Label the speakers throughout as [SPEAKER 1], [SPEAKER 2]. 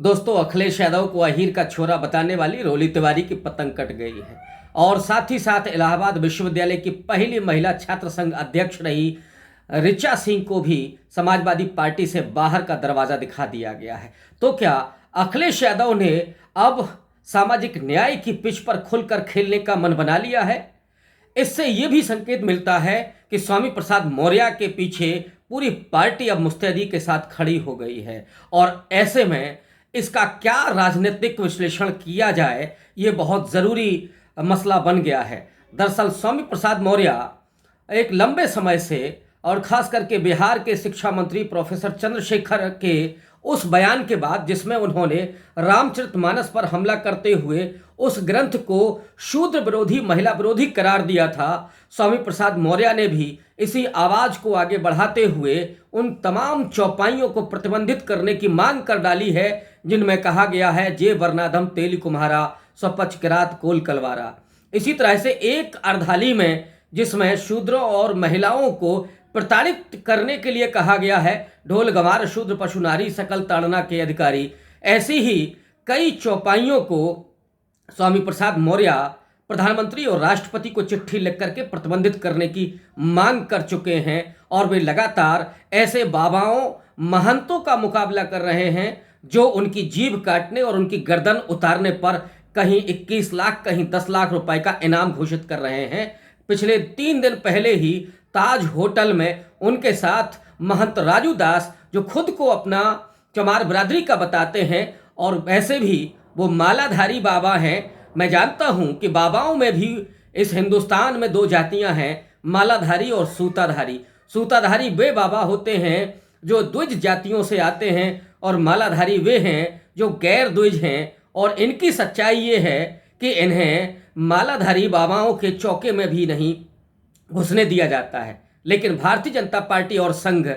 [SPEAKER 1] दोस्तों, अखिलेश यादव को अहीर का छोरा बताने वाली रोली तिवारी की पतंग कट गई है और साथ ही साथ इलाहाबाद विश्वविद्यालय की पहली महिला छात्र संघ अध्यक्ष रही ऋचा सिंह को भी समाजवादी पार्टी से बाहर का दरवाजा दिखा दिया गया है। तो क्या अखिलेश यादव ने अब सामाजिक न्याय की पिच पर खुलकर खेलने का मन बना लिया है? इससे यह भी संकेत मिलता है कि स्वामी प्रसाद मौर्य के पीछे पूरी पार्टी अब मुस्तैदी के साथ खड़ी हो गई है और ऐसे में इसका क्या राजनीतिक विश्लेषण किया जाए, ये बहुत ज़रूरी मसला बन गया है। दरअसल स्वामी प्रसाद मौर्य एक लंबे समय से और खास करके बिहार के शिक्षा मंत्री प्रोफेसर चंद्रशेखर के उस बयान के बाद जिसमें उन्होंने रामचरितमानस पर हमला करते हुए उस ग्रंथ को शूद्र विरोधी, महिला विरोधी करार दिया था, स्वामी प्रसाद मौर्य ने भी इसी आवाज को आगे बढ़ाते हुए उन तमाम चौपाइयों को प्रतिबंधित करने की मांग कर डाली है जिनमें कहा गया है जे वर्णाधम तेली कुम्हारा स्वपच किरात कोल कलवारा। इसी तरह से एक अर्धाली में जिसमें शूद्रों और महिलाओं को प्रताड़ित करने के लिए कहा गया है, ढोल गंवार शूद्र पशु नारी सकल ताड़ना के अधिकारी। ऐसी ही कई चौपाइयों को स्वामी प्रसाद मौर्य प्रधानमंत्री और राष्ट्रपति को चिट्ठी लिख करके प्रतिबंधित करने की मांग कर चुके हैं और वे लगातार ऐसे बाबाओं, महंतों का मुकाबला कर रहे हैं जो उनकी जीभ काटने और उनकी गर्दन उतारने पर कहीं 21 लाख, कहीं 10 लाख रुपए का इनाम घोषित कर रहे हैं। पिछले 3 दिन पहले ही ताज होटल में उनके साथ महंत राजू दास, जो खुद को अपना चमार बिरादरी का बताते हैं और वैसे भी वो मालाधारी बाबा हैं। मैं जानता हूं कि बाबाओं में भी इस हिंदुस्तान में 2 जातियां हैं, मालाधारी और सूताधारी। सूताधारी वे बाबा होते हैं जो द्विज जातियों से आते हैं और मालाधारी वे हैं जो गैर द्विज हैं। और इनकी सच्चाई ये है कि इन्हें मालाधारी बाबाओं के चौके में भी नहीं घुसने दिया जाता है। लेकिन भारतीय जनता पार्टी और संघ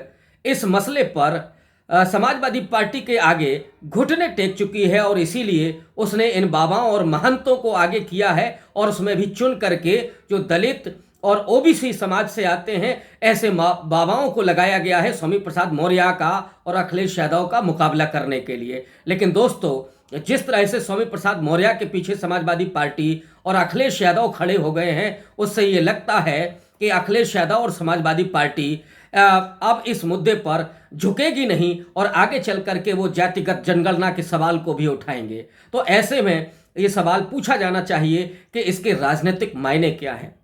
[SPEAKER 1] इस मसले पर समाजवादी पार्टी के आगे घुटने टेक चुकी है और इसीलिए उसने इन बाबाओं और महंतों को आगे किया है और उसमें भी चुन करके जो दलित और ओबीसी समाज से आते हैं ऐसे बाबाओं को लगाया गया है स्वामी प्रसाद मौर्य का और अखिलेश यादव का मुकाबला करने के लिए। लेकिन दोस्तों, जिस तरह से स्वामी प्रसाद मौर्य के पीछे समाजवादी पार्टी और अखिलेश यादव खड़े हो गए हैं, उससे ये लगता है कि अखिलेश यादव और समाजवादी पार्टी अब इस मुद्दे पर झुकेगी नहीं और आगे चल करके वो जातिगत जनगणना के सवाल को भी उठाएंगे। तो ऐसे में ये सवाल पूछा जाना चाहिए कि इसके राजनीतिक मायने क्या हैं।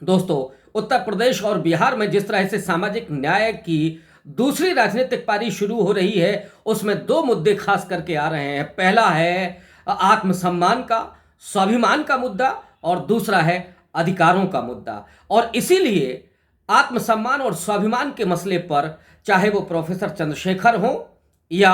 [SPEAKER 1] दोस्तों, उत्तर प्रदेश और बिहार में जिस तरह से सामाजिक न्याय की दूसरी राजनीतिक पारी शुरू हो रही है, उसमें 2 मुद्दे खास करके आ रहे हैं। पहला है आत्मसम्मान का, स्वाभिमान का मुद्दा और दूसरा है अधिकारों का मुद्दा। और इसीलिए आत्मसम्मान और स्वाभिमान के मसले पर चाहे वो प्रोफेसर चंद्रशेखर हो या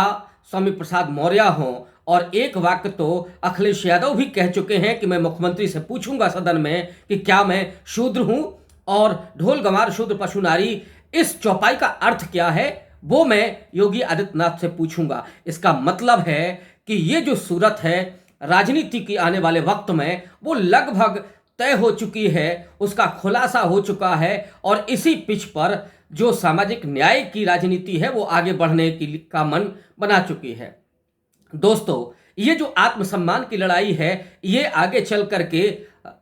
[SPEAKER 1] स्वामी प्रसाद मौर्य हो, और एक वाक्य तो अखिलेश यादव भी कह चुके हैं कि मैं मुख्यमंत्री से पूछूंगा सदन में कि क्या मैं शूद्र हूं और ढोल गंवार शूद्र पशु नारी इस चौपाई का अर्थ क्या है, वो मैं योगी आदित्यनाथ से पूछूंगा। इसका मतलब है कि ये जो सूरत है राजनीति की आने वाले वक्त में वो लगभग तय हो चुकी है, उसका खुलासा हो चुका है और इसी पिच पर जो सामाजिक न्याय की राजनीति है वो आगे बढ़ने का मन बना चुकी है। दोस्तों, ये जो आत्मसम्मान की लड़ाई है ये आगे चल करके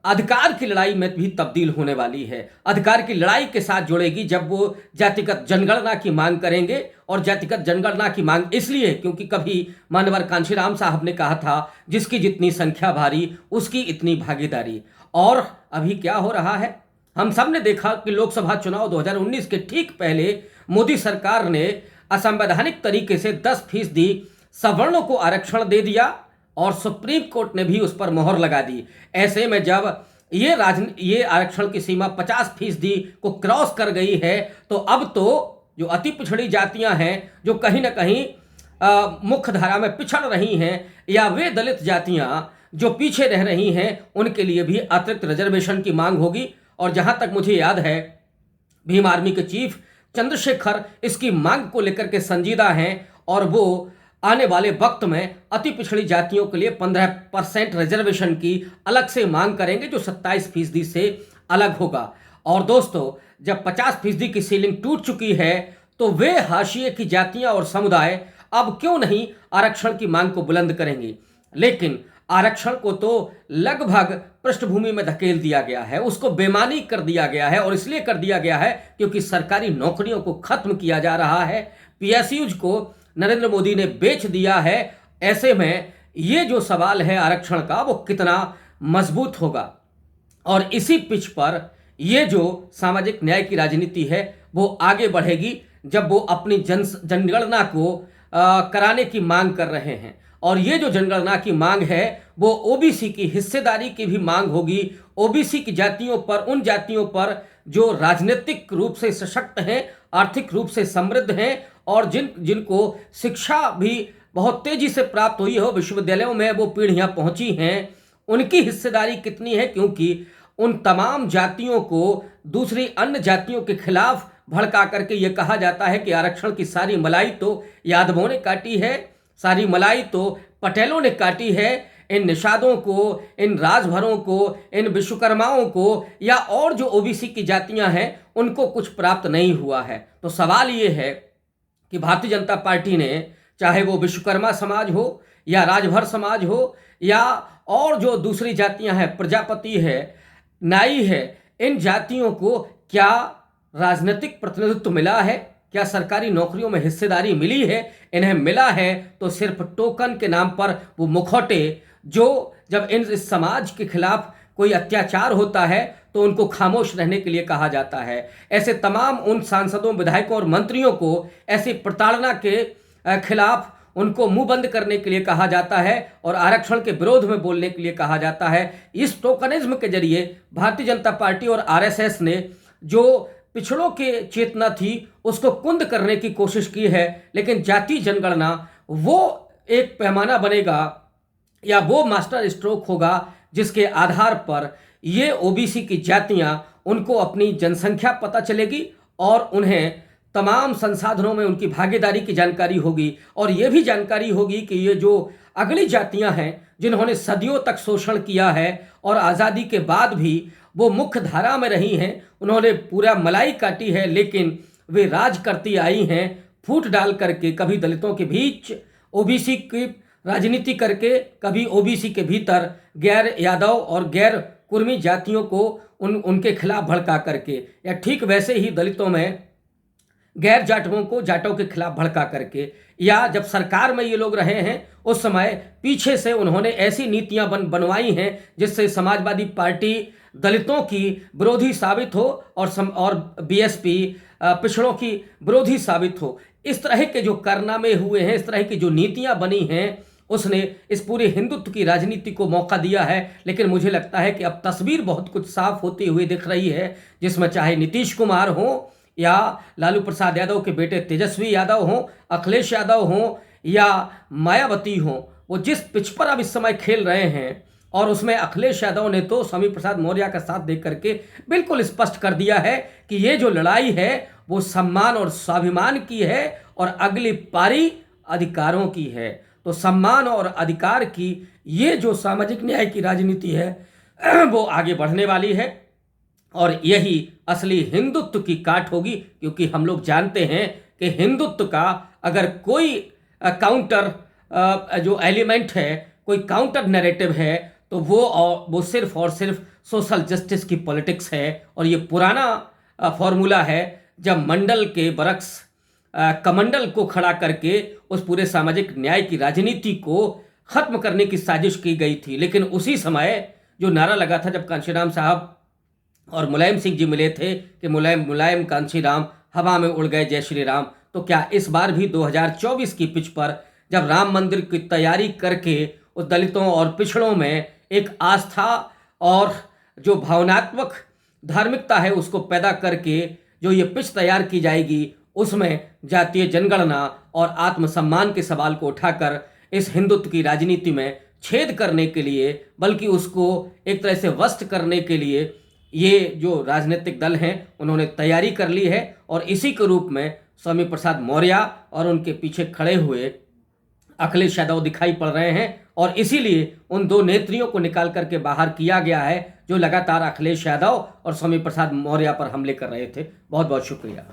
[SPEAKER 1] अधिकार की लड़ाई में भी तब्दील होने वाली है। अधिकार की लड़ाई के साथ जुड़ेगी जब वो जातिगत जनगणना की मांग करेंगे। और जातिगत जनगणना की मांग इसलिए क्योंकि कभी मानवर कांशीराम साहब ने कहा था, जिसकी जितनी संख्या भारी उसकी इतनी भागीदारी। और अभी क्या हो रहा है, हम सब ने देखा कि लोकसभा चुनाव 2019 के ठीक पहले मोदी सरकार ने असंवैधानिक तरीके से 10% सवर्णों को आरक्षण दे दिया और सुप्रीम कोर्ट ने भी उस पर मोहर लगा दी। ऐसे में जब ये आरक्षण की सीमा 50% को क्रॉस कर गई है, तो अब तो जो अति पिछड़ी जातियां हैं, जो कहीं ना कहीं मुख्य धारा में पिछड़ रही हैं, या वे दलित जातियां जो पीछे रह रही हैं, उनके लिए भी अतिरिक्त रिजर्वेशन की मांग होगी। और जहां तक मुझे याद है, भीम आर्मी के चीफ चंद्रशेखर इसकी मांग को लेकर के संजीदा हैं और वो आने वाले वक्त में अति पिछड़ी जातियों के लिए 15% रिजर्वेशन की अलग से मांग करेंगे, जो 27% से अलग होगा। और दोस्तों, जब 50% की सीलिंग टूट चुकी है तो वे हाशिए की जातियां और समुदाय अब क्यों नहीं आरक्षण की मांग को बुलंद करेंगे। लेकिन आरक्षण को तो लगभग पृष्ठभूमि में धकेल दिया गया है, उसको बेमानी कर दिया गया है, और इसलिए कर दिया गया है क्योंकि सरकारी नौकरियों को खत्म किया जा रहा है, पीएसयूज को नरेंद्र मोदी ने बेच दिया है। ऐसे में ये जो सवाल है आरक्षण का वो कितना मजबूत होगा, और इसी पिच पर ये जो सामाजिक न्याय की राजनीति है वो आगे बढ़ेगी जब वो अपनी जनगणना को कराने की मांग कर रहे हैं। और ये जो जनगणना की मांग है वो ओबीसी की हिस्सेदारी की भी मांग होगी, ओबीसी की जातियों पर, उन जातियों पर जो राजनीतिक रूप से सशक्त हैं, आर्थिक रूप से समृद्ध हैं, और जिनको शिक्षा भी बहुत तेजी से प्राप्त हुई हो, विश्वविद्यालयों में वो पीढ़ियां पहुंची हैं, उनकी हिस्सेदारी कितनी है। क्योंकि उन तमाम जातियों को दूसरी अन्य जातियों के खिलाफ भड़का करके ये कहा जाता है कि आरक्षण की सारी मलाई तो यादवों ने काटी है, सारी मलाई तो पटेलों ने काटी है, इन निषादों को, इन राजभरों को, इन विश्वकर्माओं को या और जो ओबीसी की जातियां हैं उनको कुछ प्राप्त नहीं हुआ है। तो सवाल ये है कि भारतीय जनता पार्टी ने, चाहे वो विश्वकर्मा समाज हो या राजभर समाज हो या और जो दूसरी जातियां हैं, प्रजापति है, नाई है, इन जातियों को क्या राजनीतिक प्रतिनिधित्व मिला है, क्या सरकारी नौकरियों में हिस्सेदारी मिली है? इन्हें मिला है तो सिर्फ टोकन के नाम पर वो मुखौटे जो जब इस समाज के खिलाफ कोई अत्याचार होता है तो उनको खामोश रहने के लिए कहा जाता है। ऐसे तमाम उन सांसदों, विधायकों और मंत्रियों को ऐसी प्रताड़ना के खिलाफ उनको मुंह बंद करने के लिए कहा जाता है और आरक्षण के विरोध में बोलने के लिए कहा जाता है। इस टोकनिज्म के जरिए भारतीय जनता पार्टी और आरएसएस ने जो पिछड़ों के चेतना थी उसको कुंद करने की कोशिश की है, लेकिन जाति जनगणना वो एक पैमाना बनेगा या वो मास्टर स्ट्रोक होगा जिसके आधार पर ये ओबीसी की जातियां, उनको अपनी जनसंख्या पता चलेगी और उन्हें तमाम संसाधनों में उनकी भागीदारी की जानकारी होगी, और ये भी जानकारी होगी कि ये जो अगली जातियां हैं जिन्होंने सदियों तक शोषण किया है और आज़ादी के बाद भी वो मुख्य धारा में रही हैं, उन्होंने पूरा मलाई काटी है, लेकिन वे राज करती आई हैं फूट डाल करके, कभी दलितों के बीच ओबीसी की राजनीति करके, कभी ओबीसी के भीतर गैर यादव और गैर कुर्मी जातियों को उनके खिलाफ भड़का करके, या ठीक वैसे ही दलितों में गैर जाटवों को जाटों के खिलाफ भड़का करके, या जब सरकार में ये लोग रहे हैं उस समय पीछे से उन्होंने ऐसी नीतियां बनवाई हैं जिससे समाजवादी पार्टी दलितों की विरोधी साबित हो और बीएसपी पिछड़ों की विरोधी साबित हो। इस तरह के जो कारनामे हुए हैं, इस तरह की जो नीतियां बनी हैं, उसने इस पूरे हिंदुत्व की राजनीति को मौका दिया है। लेकिन मुझे लगता है कि अब तस्वीर बहुत कुछ साफ होती हुई दिख रही है, जिसमें चाहे नीतीश कुमार हो या लालू प्रसाद यादव के बेटे तेजस्वी यादव हों, अखिलेश यादव हों या मायावती हों, वो जिस पिच पर अब इस समय खेल रहे हैं, और उसमें अखिलेश यादव ने तो स्वामी प्रसाद मौर्य का साथ देख करके बिल्कुल स्पष्ट कर दिया है कि ये जो लड़ाई है वो सम्मान और स्वाभिमान की है और अगली पारी अधिकारों की है। तो सम्मान और अधिकार की ये जो सामाजिक न्याय की राजनीति है वो आगे बढ़ने वाली है, और यही असली हिंदुत्व की काट होगी। क्योंकि हम लोग जानते हैं कि हिंदुत्व का अगर कोई काउंटर जो एलिमेंट है, कोई काउंटर नैरेटिव है, तो वो सिर्फ और सिर्फ सोशल जस्टिस की पॉलिटिक्स है। और ये पुराना फॉर्मूला है जब मंडल के बरक्स कमंडल को खड़ा करके उस पूरे सामाजिक न्याय की राजनीति को खत्म करने की साजिश की गई थी। लेकिन उसी समय जो नारा लगा था जब कांशीराम साहब और मुलायम सिंह जी मिले थे कि मुलायम कांशीराम हवा में उड़ गए जय श्री राम, तो क्या इस बार भी 2024 की पिच पर जब राम मंदिर की तैयारी करके उस दलितों और पिछड़ों में एक आस्था और जो भावनात्मक धार्मिकता है उसको पैदा करके जो ये पिच तैयार की जाएगी, उसमें जातीय जनगणना और आत्मसम्मान के सवाल को उठाकर इस हिंदुत्व की राजनीति में छेद करने के लिए, बल्कि उसको एक तरह से वस्त करने के लिए ये जो राजनीतिक दल हैं उन्होंने तैयारी कर ली है। और इसी के रूप में स्वामी प्रसाद मौर्य और उनके पीछे खड़े हुए अखिलेश यादव दिखाई पड़ रहे हैं, और इसीलिए उन दो नेत्रियों को निकाल करके बाहर किया गया है जो लगातार अखिलेश यादव और स्वामी प्रसाद मौर्य पर हमले कर रहे थे। बहुत बहुत शुक्रिया।